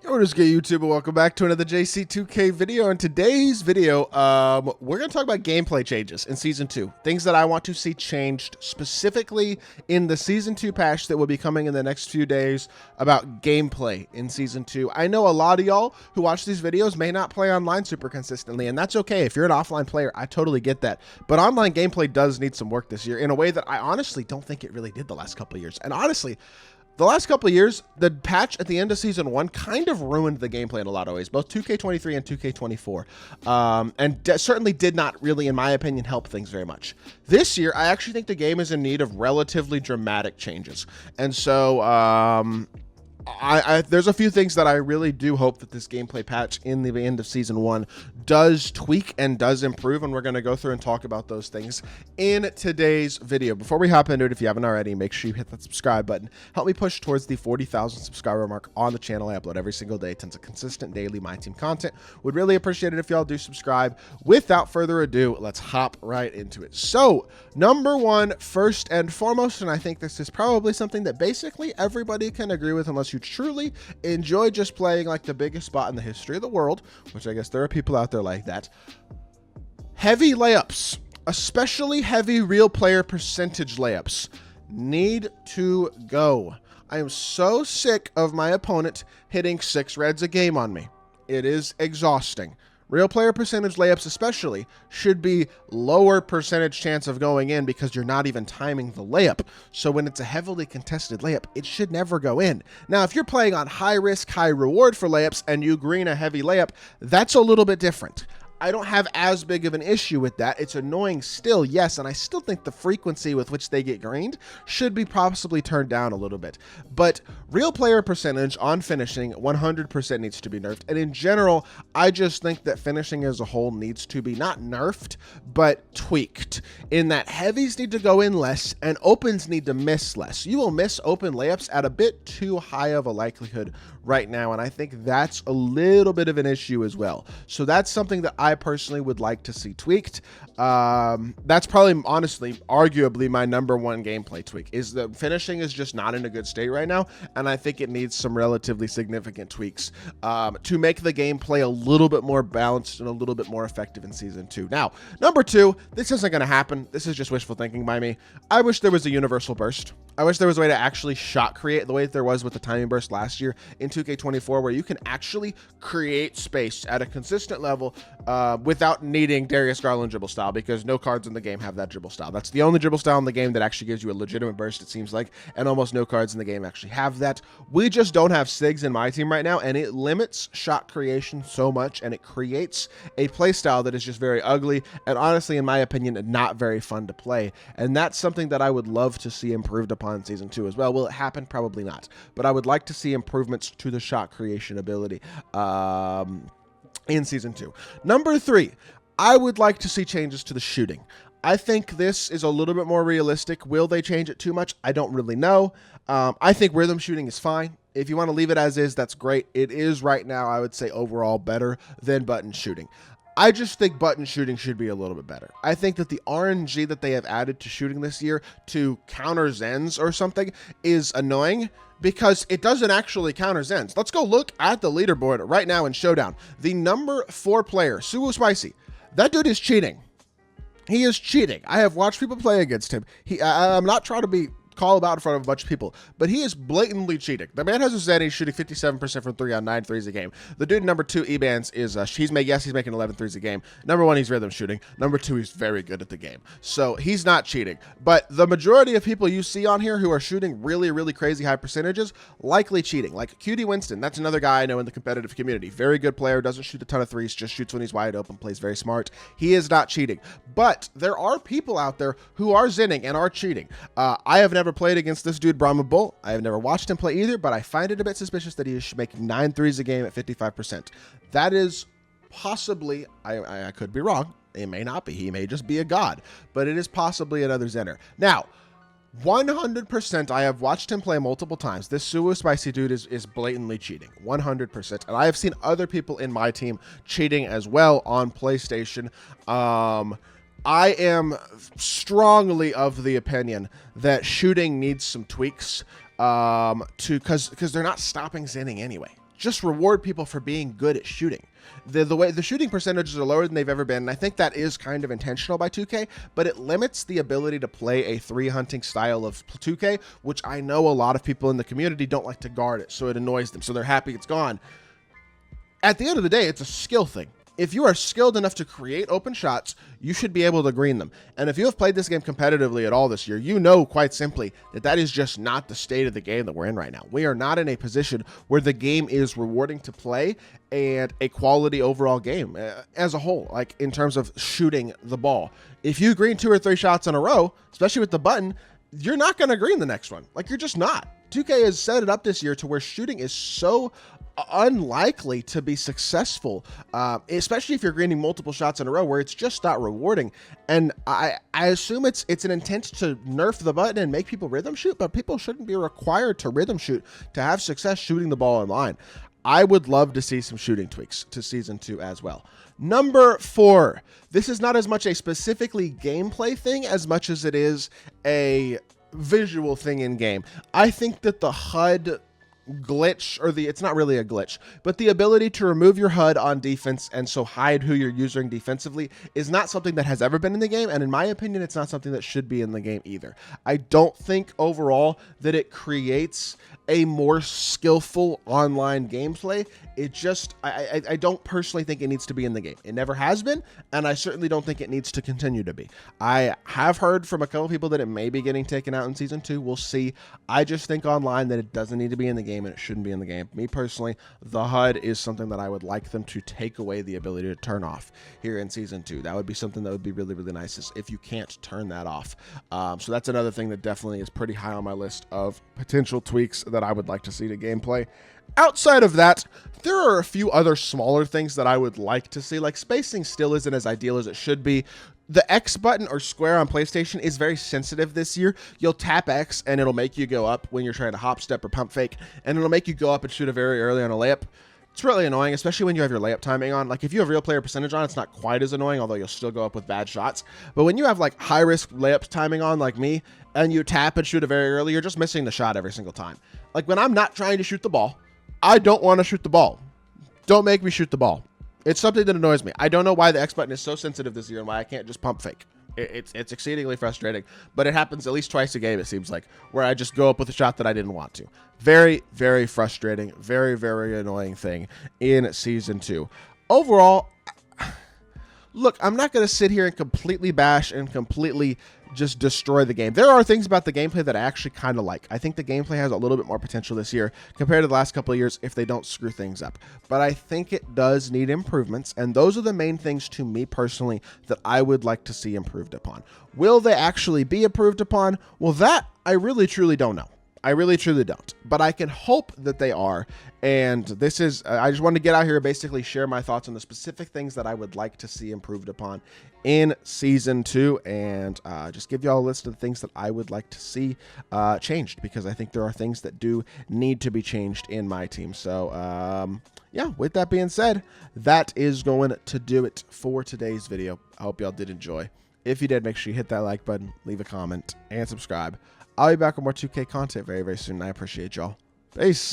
What is good, YouTube, and welcome back to another JC2K video. In today's video, we're going to talk about gameplay changes in Season 2. Things that I want to see changed specifically in the Season 2 patch that will be coming in the next few days about gameplay in Season 2. I know a lot of y'all who watch these videos may not play online super consistently, and that's okay. If you're an offline player, I totally get that. But online gameplay does need some work this year in a way that I honestly don't think it really did the last couple of years. And honestly, the last couple of years, the patch at the end of Season 1 kind of ruined the gameplay in a lot of ways, both 2K23 and 2K24, and certainly did not really, in my opinion, help things very much. This year, I actually think the game is in need of relatively dramatic changes, and so there's a few things that I really do hope that this gameplay patch in the end of Season 1 does tweak and does improve, and we're going to go through and talk about those things in today's video. Before we hop into it, if you haven't already, make sure you hit that subscribe button. Help me push towards the 40,000 subscriber mark on the channel. I upload every single day, tons of consistent daily MyTEAM content. Would really appreciate it if y'all do subscribe. Without further ado, let's hop right into it. So, number one, first and foremost, and I think this is probably something that basically everybody can agree with unless you truly enjoy just playing like the biggest spot in the history of the world, which I guess there are people out there like that. Heavy layups, especially heavy real player percentage layups, need to go. I am so sick of my opponent hitting 6 reds a game on me. It is exhausting. Real player percentage layups especially should be lower percentage chance of going in because you're not even timing the layup. So when it's a heavily contested layup, it should never go in. Now, if you're playing on high risk, high reward for layups and you green a heavy layup, that's a little bit different. I don't have as big of an issue with that. It's annoying still, yes, and I still think the frequency with which they get greened should be possibly turned down a little bit. But real player percentage on finishing 100% needs to be nerfed. And in general, I just think that finishing as a whole needs to be not nerfed, but tweaked. In that heavies need to go in less and opens need to miss less. You will miss open layups at a bit too high of a likelihood right now, and I think that's a little bit of an issue as well. So that's something that I personally would like to see tweaked. That's probably, honestly, arguably my number one gameplay tweak, is that finishing is just not in a good state right now, and I think it needs some relatively significant tweaks to make the gameplay a little bit more balanced and a little bit more effective in Season 2. Now, number two, this isn't going to happen. This is just wishful thinking by me. I wish there was a universal burst. I wish there was a way to actually shot create the way that there was with the timing burst last year in 2K24, where you can actually create space at a consistent level without needing Darius Garland dribble style, because no cards in the game have that dribble style. That's the only dribble style in the game that actually gives you a legitimate burst, it seems like, and almost no cards in the game actually have that. We just don't have SIGs in my team right now, and it limits shot creation so much, and it creates a play style that is just very ugly, and honestly, in my opinion, not very fun to play. And that's something that I would love to see improved upon in Season 2 as well. Will it happen? Probably not. But I would like to see improvements to the shot creation ability in Season 2. Number 3, I would like to see changes to the shooting. I think this is a little bit more realistic. Will they change it too much? I don't really know. I think rhythm shooting is fine. If you want to leave it as is, that's great. It is right now, I would say, overall better than button shooting. I just think button shooting should be a little bit better. I think that the RNG that they have added to shooting this year to counter Zens or something is annoying because it doesn't actually counter Zens. Let's go look at the leaderboard right now in Showdown. The number 4 player, Suwu Spicy, that dude is cheating. He is cheating. I have watched people play against him. I'm not trying to be called out in front of a bunch of people, but he is blatantly cheating. The man has a Zen, he's shooting 57% from 3 on 9 threes a game. The dude number 2, Ebans, is he's making 11 threes a game. Number 1, he's rhythm shooting. Number 2, he's very good at the game. So he's not cheating. But the majority of people you see on here who are shooting really, really crazy high percentages, likely cheating. Like QD Winston, that's another guy I know in the competitive community. Very good player, doesn't shoot a ton of threes, just shoots when he's wide open, plays very smart. He is not cheating. But there are people out there who are zinning and are cheating. I have never played against this dude, Brahma Bull. I have never watched him play either, but I find it a bit suspicious that he is making 9 threes a game at 55%. That is possibly, I could be wrong. It may not be. He may just be a god, but it is possibly another Zenner. Now, 100%, I have watched him play multiple times. This Suwu Spicy dude is blatantly cheating, 100%. And I have seen other people in my team cheating as well on PlayStation. I am strongly of the opinion that shooting needs some tweaks because they're not stopping zinning anyway. just reward people for being good at shooting. The way the shooting percentages are lower than they've ever been, and I think that is kind of intentional by 2K, but it limits the ability to play a 3-hunting style of 2K, which I know a lot of people in the community don't like to guard it, so it annoys them, so they're happy it's gone. At the end of the day, it's a skill thing. If you are skilled enough to create open shots, you should be able to green them. And if you have played this game competitively at all this year, you know quite simply that that is just not the state of the game that we're in right now. We are not in a position where the game is rewarding to play and a quality overall game as a whole, like in terms of shooting the ball. If you green 2 or 3 shots in a row, especially with the button, you're not going to green the next one. Like, you're just not. 2K has set it up this year to where shooting is so unlikely to be successful, especially if you're greening multiple shots in a row, where it's just not rewarding. And I assume it's an intent to nerf the button and make people rhythm shoot, but people shouldn't be required to rhythm shoot to have success shooting the ball in line. I would love to see some shooting tweaks to Season 2 as well. Number 4, this is not as much a specifically gameplay thing as much as it is a visual thing in game. I think that the HUD glitch, or it's not really a glitch, but the ability to remove your HUD on defense and so hide who you're using defensively is not something that has ever been in the game, and in my opinion, it's not something that should be in the game either. I don't think overall that it creates a more skillful online gameplay. It just, I don't personally think it needs to be in the game. It never has been, and I certainly don't think it needs to continue to be. I have heard from a couple people that it may be getting taken out in Season 2. We'll see. I just think online that it doesn't need to be in the game, and it shouldn't be in the game. Me personally, the HUD is something that I would like them to take away the ability to turn off here in Season 2. That would be something that would be really, really nice, is if you can't turn that off. So that's another thing that definitely is pretty high on my list of potential tweaks that I would like to see to gameplay. Outside of that, there are a few other smaller things that I would like to see. Like, spacing still isn't as ideal as it should be. The X button or square on PlayStation is very sensitive this year. You'll tap X and it'll make you go up when you're trying to hop step or pump fake, and it'll make you go up and shoot a very early on a layup. It's really annoying, especially when you have your layup timing on. Like, if you have real player percentage on, it's not quite as annoying, although you'll still go up with bad shots. But when you have like high risk layup timing on, like me, and you tap and shoot it very early, you're just missing the shot every single time. Like, when I'm not trying to shoot the ball, I don't want to shoot the ball. Don't make me shoot the ball. It's something that annoys me. I don't know why the X button is so sensitive this year and why I can't just pump fake. It's exceedingly frustrating, but it happens at least twice a game, it seems like, where I just go up with a shot that I didn't want to. Very, very frustrating, very, very annoying thing in Season 2. Overall, look, I'm not going to sit here and completely bash and completely just destroy the game. There are things about the gameplay that I actually kind of like. I think the gameplay has a little bit more potential this year compared to the last couple of years if they don't screw things up. But I think it does need improvements, and those are the main things to me personally that I would like to see improved upon. Will they actually be improved upon? Well, that I really truly don't know. I really truly don't, but I can hope that they are. And this is, I just wanted to get out here and basically share my thoughts on the specific things that I would like to see improved upon in Season 2, and just give y'all a list of the things that I would like to see changed, because I think there are things that do need to be changed in my team. So yeah, with that being said, that is going to do it for today's video. I hope y'all did enjoy. If you did, make sure you hit that like button, leave a comment, and subscribe. I'll be back with more 2K content very, very soon. I appreciate y'all. Peace.